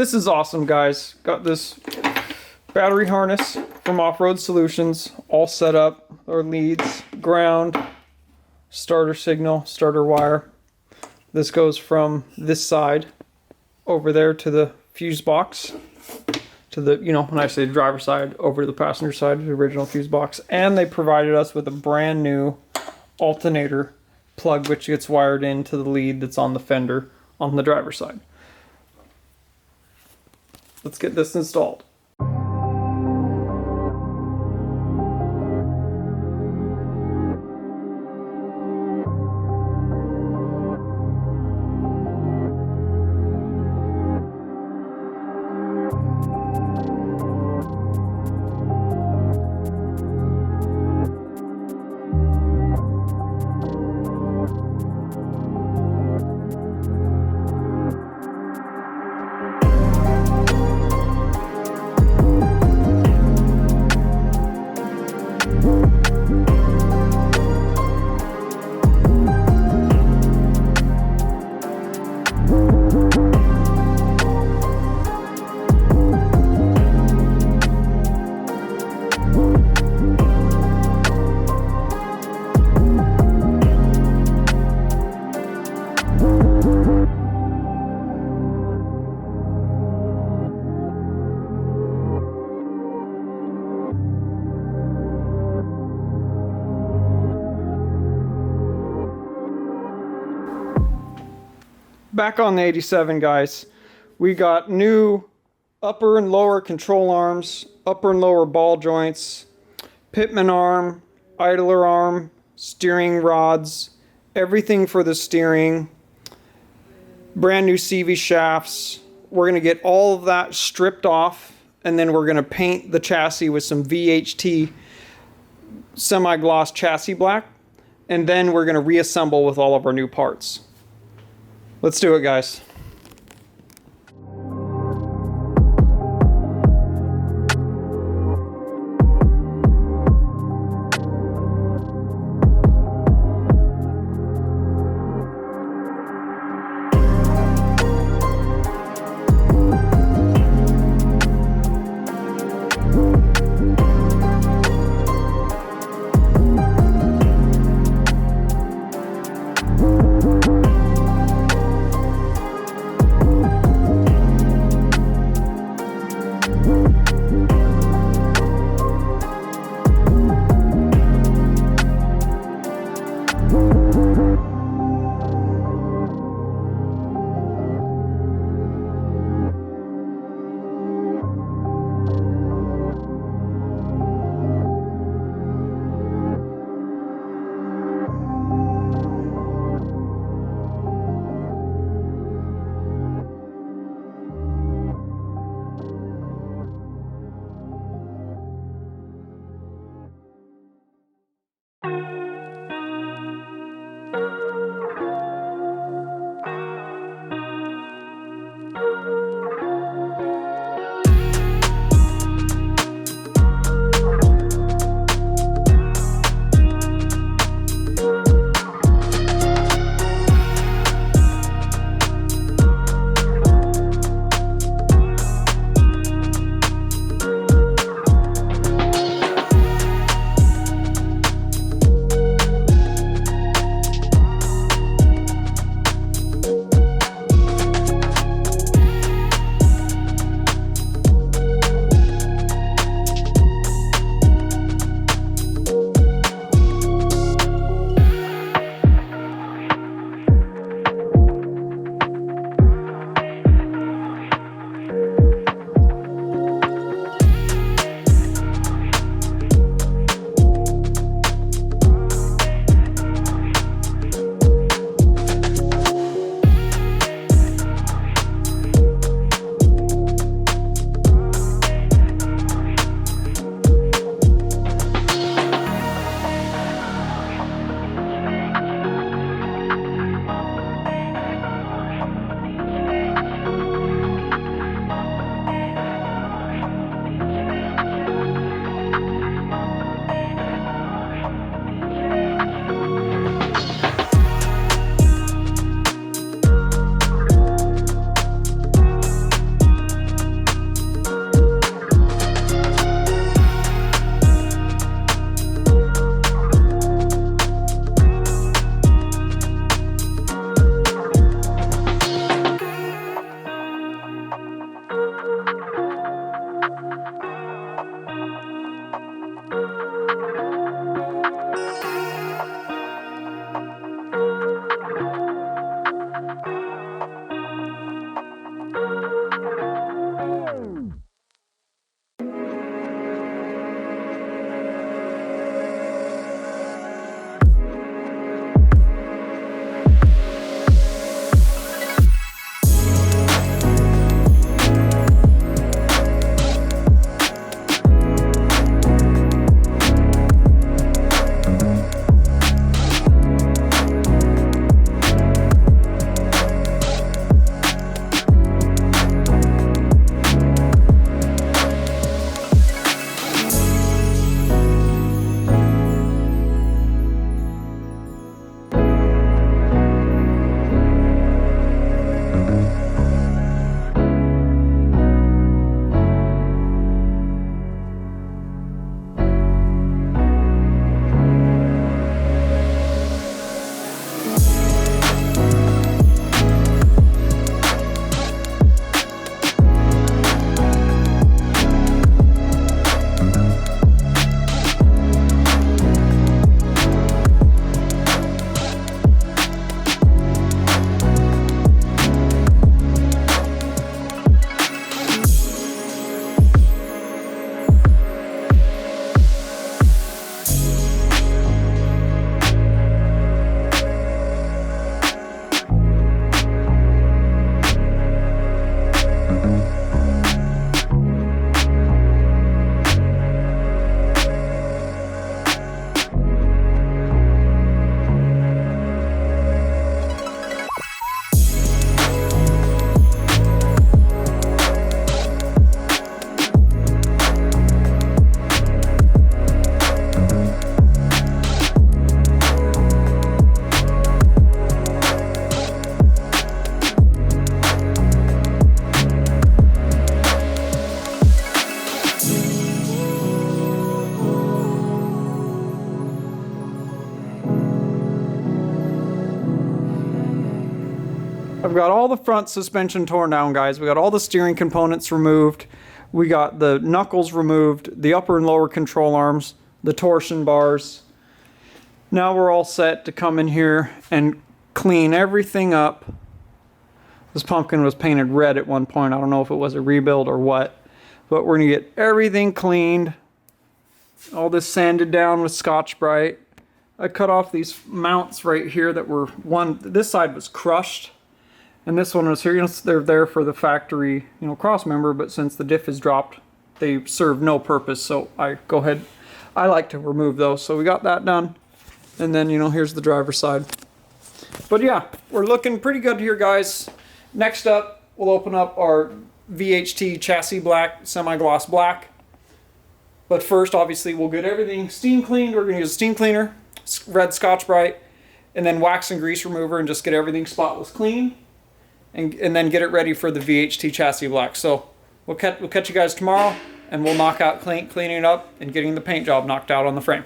This is awesome, guys. Got this battery harness from Off-Road Solutions, all set up. Our leads, ground, starter signal, starter wire. This goes from this side over there to the fuse box, to the, you know, when I say driver's side, over to the passenger side, the original fuse box. And they provided us with a brand new alternator plug, which gets wired into the lead that's on the fender on the driver's side. Let's get this installed. Back on the 87, guys, we got new upper and lower control arms, upper and lower ball joints, pitman arm, idler arm, steering rods, everything for the steering, brand new CV shafts. We're going to get all of that stripped off, and then we're going to paint the chassis with some VHT semi-gloss chassis black, and then we're going to reassemble with all of our new parts. Let's do it, guys. I've got all the front suspension torn down, guys. We got all the steering components removed. We got the knuckles removed, the upper and lower control arms, the torsion bars. Now we're all set to come in here and clean everything up. This pumpkin was painted red at one point. I don't know if it was a rebuild or what, but we're gonna get everything cleaned. All this sanded down with Scotch-Brite. I cut off these mounts right here that were this side was crushed. And this one was here. You know, they're there for the factory, you know, cross member, but since the diff is dropped, they serve no purpose. So I like to remove those. So we got that done. And then, you know, here's the driver's side. But yeah, we're looking pretty good here, guys. Next up, we'll open up our VHT chassis black, semi-gloss black. But first, obviously, we'll get everything steam cleaned. We're gonna use a steam cleaner, red Scotch-Brite, and then wax and grease remover and just get everything spotless clean. And then get it ready for the VHT chassis black. So we'll catch you guys tomorrow, and we'll knock out cleaning it up and getting the paint job knocked out on the frame.